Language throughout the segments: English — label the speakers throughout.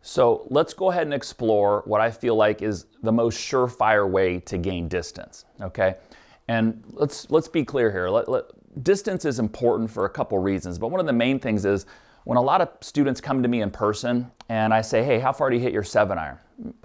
Speaker 1: So let's go ahead and explore what I feel like is the most surefire way to gain distance, okay? And let's be clear here. Distance is important for a couple reasons, but one of the main things is when a lot of students come to me in person and I say, hey, how far do you hit your 7-iron?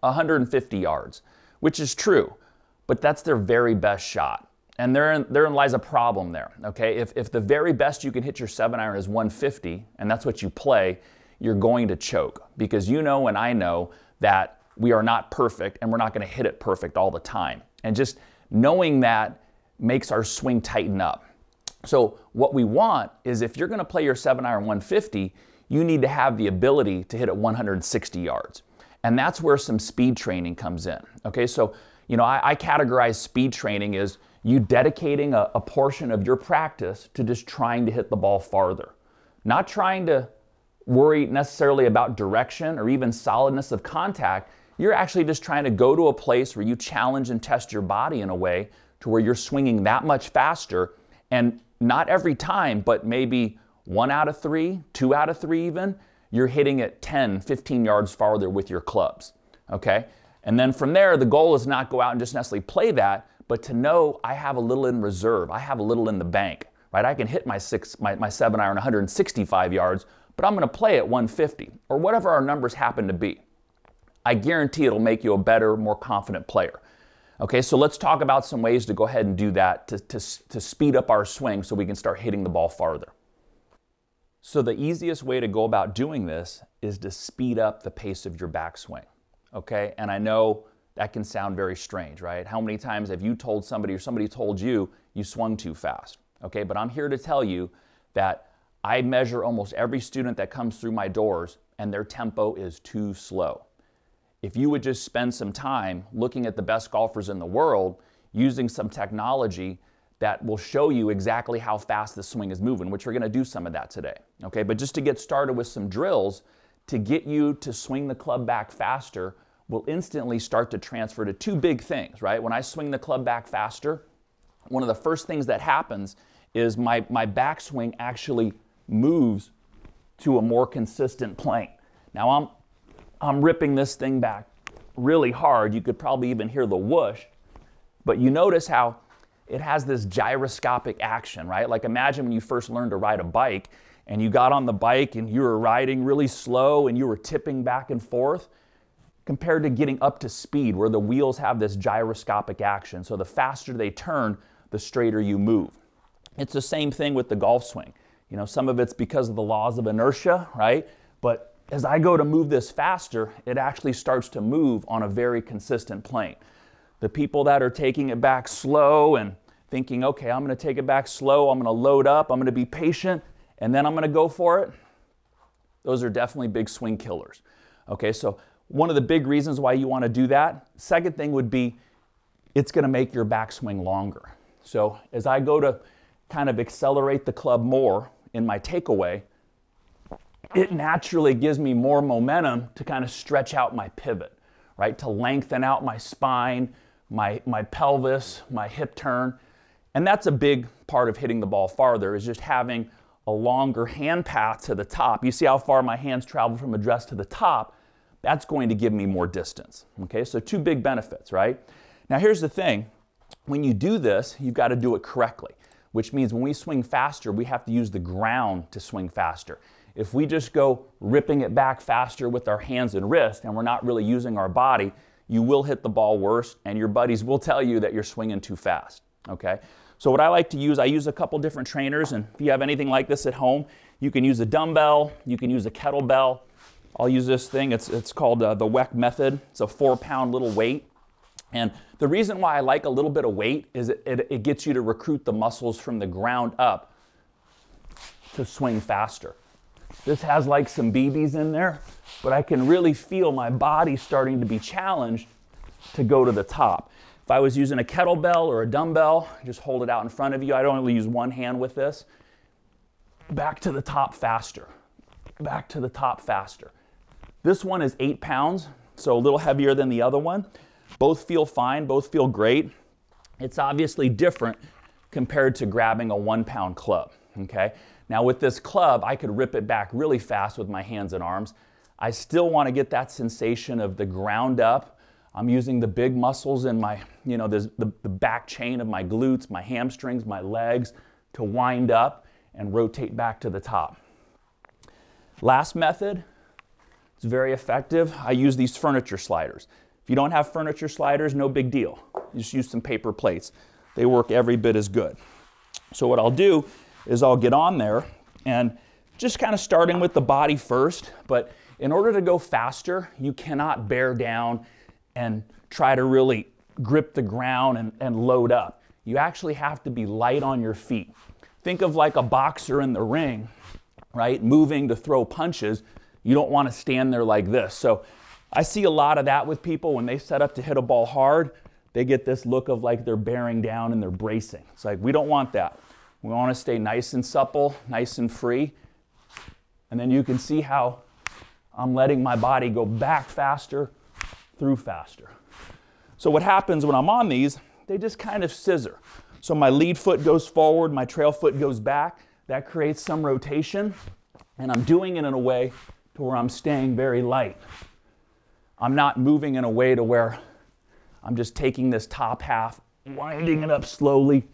Speaker 1: 150 yards, which is true, but that's their very best shot. And therein lies a problem there, okay? If the very best you can hit your 7-iron is 150, and that's what you play, you're going to choke, because you know and I know that we are not perfect and we're not going to hit it perfect all the time. And just knowing that makes our swing tighten up. So what we want is, if you're going to play your 7-iron 150, you need to have the ability to hit it 160 yards. And that's where some speed training comes in. Okay, so I categorize speed training as you dedicating a portion of your practice to just trying to hit the ball farther. Not trying to worry necessarily about direction or even solidness of contact. You're actually just trying to go to a place where you challenge and test your body in a way to where you're swinging that much faster, and not every time, but maybe 1 out of 3, 2 out of 3 even, you're hitting it 10, 15 yards farther with your clubs, okay? And then from there, the goal is not go out and just necessarily play that, but to know I have a little in reserve, I have a little in the bank, right? I can hit my 7-iron 165 yards, but I'm going to play at 150 or whatever our numbers happen to be. I guarantee it'll make you a better, more confident player. Okay, so let's talk about some ways to go ahead and do that to speed up our swing so we can start hitting the ball farther. So the easiest way to go about doing this is to speed up the pace of your backswing. Okay, and I know that can sound very strange, right? How many times have you told somebody or somebody told you you swung too fast? Okay, but I'm here to tell you that I measure almost every student that comes through my doors and their tempo is too slow. If you would just spend some time looking at the best golfers in the world, using some technology that will show you exactly how fast the swing is moving, which we're going to do some of that today. Okay, but just to get started with some drills to get you to swing the club back faster, will instantly start to transfer to two big things, right? When I swing the club back faster, one of the first things that happens is my backswing actually moves to a more consistent plane. Now I'm ripping this thing back really hard. You could probably even hear the whoosh, but you notice how it has this gyroscopic action, right? Like imagine when you first learned to ride a bike and you got on the bike and you were riding really slow and you were tipping back and forth, compared to getting up to speed where the wheels have this gyroscopic action. So the faster they turn, the straighter you move. It's the same thing with the golf swing. Some of it's because of the laws of inertia, right? But as I go to move this faster, it actually starts to move on a very consistent plane. The people that are taking it back slow and thinking, okay, I'm going to take it back slow, I'm going to load up, I'm going to be patient, and then I'm going to go for it, those are definitely big swing killers. Okay, so one of the big reasons why you want to do that. Second thing would be, it's going to make your backswing longer. So as I go to kind of accelerate the club more in my takeaway, it naturally gives me more momentum to kind of stretch out my pivot, right? To lengthen out my spine, my pelvis, my hip turn. And that's a big part of hitting the ball farther, is just having a longer hand path to the top. You see how far my hands travel from address to the top? That's going to give me more distance. Okay, so two big benefits, right? Now here's the thing. When you do this, you've got to do it correctly, which means when we swing faster, we have to use the ground to swing faster. If we just go ripping it back faster with our hands and wrist and we're not really using our body, you will hit the ball worse and your buddies will tell you that you're swinging too fast, okay? So what I like to use, I use a couple different trainers, and if you have anything like this at home, you can use a dumbbell, you can use a kettlebell. I'll use this thing, it's called the WEC method. It's a 4-pound little weight. And the reason why I like a little bit of weight is it gets you to recruit the muscles from the ground up to swing faster. This has like some BBs in there, but I can really feel my body starting to be challenged to go to the top. If I was using a kettlebell or a dumbbell, just hold it out in front of you. I don't only use one hand with this. Back to the top faster. Back to the top faster. This one is 8 pounds, so a little heavier than the other one. Both feel fine, both feel great. It's obviously different compared to grabbing a 1-pound club, okay? Now with this club, I could rip it back really fast with my hands and arms. I still want to get that sensation of the ground up. I'm using the big muscles in my, the back chain of my glutes, my hamstrings, my legs to wind up and rotate back to the top. Last method, it's very effective. I use these furniture sliders. If you don't have furniture sliders, no big deal. You just use some paper plates. They work every bit as good. So what I'll do is I'll get on there and just kind of starting with the body first, but in order to go faster, you cannot bear down and try to really grip the ground and load up. You actually have to be light on your feet. Think of like a boxer in the ring, right? Moving to throw punches. You don't want to stand there like this. So I see a lot of that with people when they set up to hit a ball hard. They get this look of like they're bearing down and they're bracing. It's like, we don't want that. We want to stay nice and supple, nice and free. And then you can see how I'm letting my body go back faster, through faster. So what happens when I'm on these, they just kind of scissor. So my lead foot goes forward, my trail foot goes back. That creates some rotation. And I'm doing it in a way to where I'm staying very light. I'm not moving in a way to where I'm just taking this top half, winding it up slowly,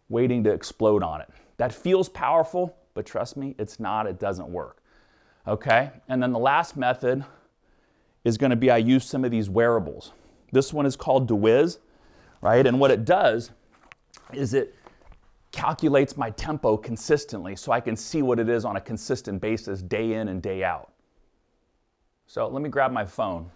Speaker 1: waiting to explode on it. That feels powerful, but trust me, it's not, it doesn't work. Okay, and then the last method is going to be I use some of these wearables. This one is called DeWiz, right? And what it does is it calculates my tempo consistently so I can see what it is on a consistent basis day in and day out. So let me grab my phone.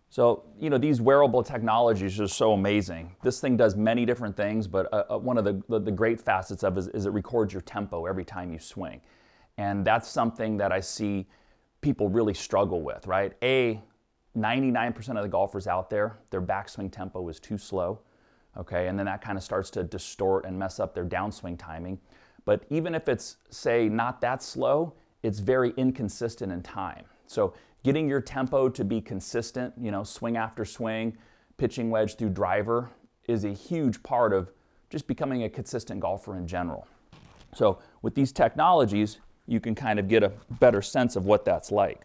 Speaker 1: So, these wearable technologies are so amazing. This thing does many different things, but one of the great facets of it is it records your tempo every time you swing. And that's something that I see people really struggle with, right? 99% of the golfers out there, their backswing tempo is too slow, okay? And then that kind of starts to distort and mess up their downswing timing. But even if it's, say, not that slow, it's very inconsistent in time. So getting your tempo to be consistent, swing after swing, pitching wedge through driver, is a huge part of just becoming a consistent golfer in general. So with these technologies, you can kind of get a better sense of what that's like.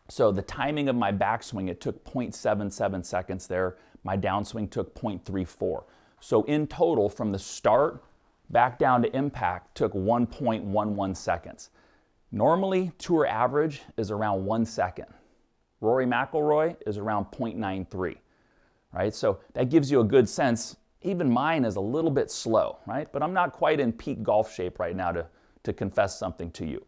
Speaker 1: So the timing of my backswing, it took 0.77 seconds there. My downswing took 0.34. So in total, from the start back down to impact, took 1.11 seconds. Normally, tour average is around 1 second. Rory McIlroy is around 0.93, right? So that gives you a good sense. Even mine is a little bit slow, right? But I'm not quite in peak golf shape right now to confess something to you.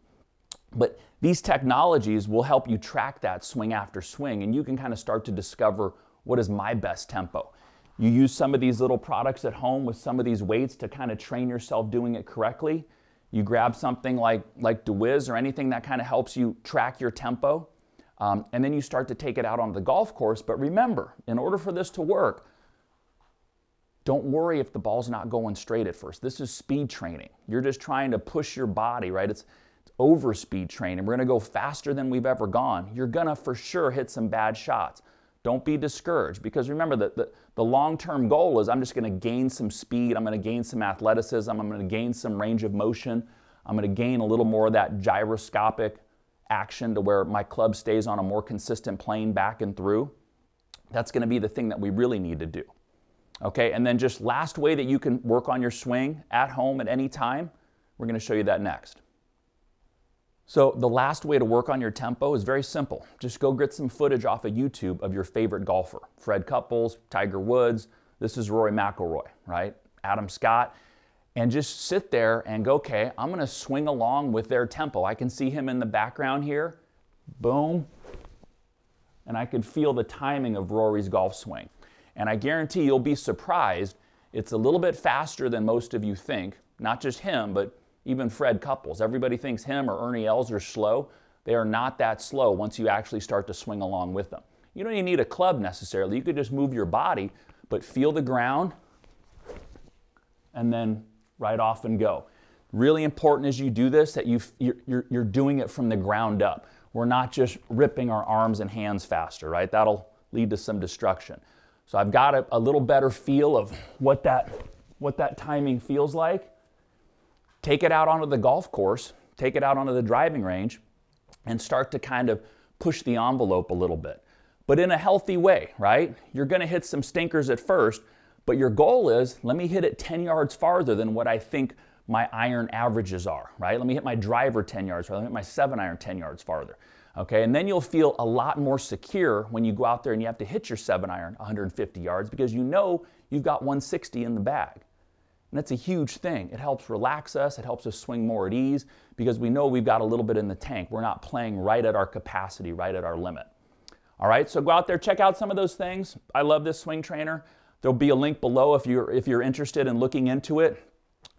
Speaker 1: But these technologies will help you track that swing after swing, and you can kind of start to discover what is my best tempo. You use some of these little products at home with some of these weights to kind of train yourself doing it correctly. You grab something like DeWiz or anything that kind of helps you track your tempo, and then you start to take it out on the golf course. But remember, in order for this to work, don't worry if the ball's not going straight at first. This is speed training. You're just trying to push your body, right? It's over speed training. We're going to go faster than we've ever gone. You're going to for sure hit some bad shots. Don't be discouraged, because remember that the long-term goal is I'm just going to gain some speed, I'm going to gain some athleticism, I'm going to gain some range of motion, I'm going to gain a little more of that gyroscopic action to where my club stays on a more consistent plane back and through. That's going to be the thing that we really need to do. Okay, and then just last way that you can work on your swing at home at any time, we're going to show you that next. So the last way to work on your tempo is very simple. Just go get some footage off of YouTube of your favorite golfer. Fred Couples, Tiger Woods, this is Rory McIlroy, right? Adam Scott. And just sit there and go, okay, I'm going to swing along with their tempo. I can see him in the background here. Boom. And I can feel the timing of Rory's golf swing. And I guarantee you'll be surprised. It's a little bit faster than most of you think. Not just him, but even Fred Couples. Everybody thinks him or Ernie Els are slow. They are not that slow once you actually start to swing along with them. You don't even need a club necessarily. You could just move your body, but feel the ground and then right off and go. Really important as you do this that you're doing it from the ground up. We're not just ripping our arms and hands faster, right? That'll lead to some destruction. So I've got a little better feel of what that what that timing feels like, take it out onto the golf course, take it out onto the driving range, and start to kind of push the envelope a little bit. But in a healthy way, right? You're gonna hit some stinkers at first, but your goal is, let me hit it 10 yards farther than what I think my iron averages are, right? Let me hit my driver 10 yards farther, let me hit my 7-iron 10 yards farther. Okay, and then you'll feel a lot more secure when you go out there and you have to hit your 7-iron 150 yards because you know you've got 160 in the bag. And that's a huge thing. It helps relax us, it helps us swing more at ease because we know we've got a little bit in the tank. We're not playing right at our capacity, right at our limit. All right, so go out there, check out some of those things. I love this swing trainer. There'll be a link below if you're interested in looking into it.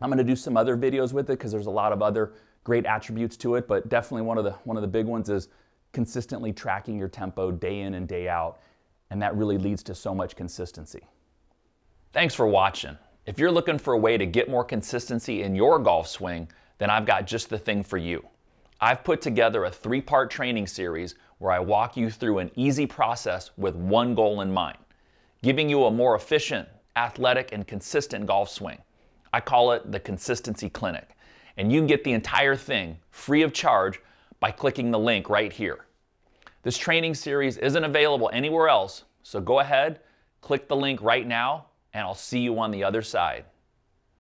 Speaker 1: I'm gonna do some other videos with it because there's a lot of other great attributes to it, but definitely one of the big ones is consistently tracking your tempo day in and day out, and that really leads to so much consistency. Thanks for watching. If you're looking for a way to get more consistency in your golf swing, then I've got just the thing for you. I've put together a 3-part training series where I walk you through an easy process with one goal in mind, giving you a more efficient, athletic, and consistent golf swing. I call it the Consistency Clinic, and you can get the entire thing free of charge by clicking the link right here. This training series isn't available anywhere else, so go ahead, click the link right now, and I'll see you on the other side.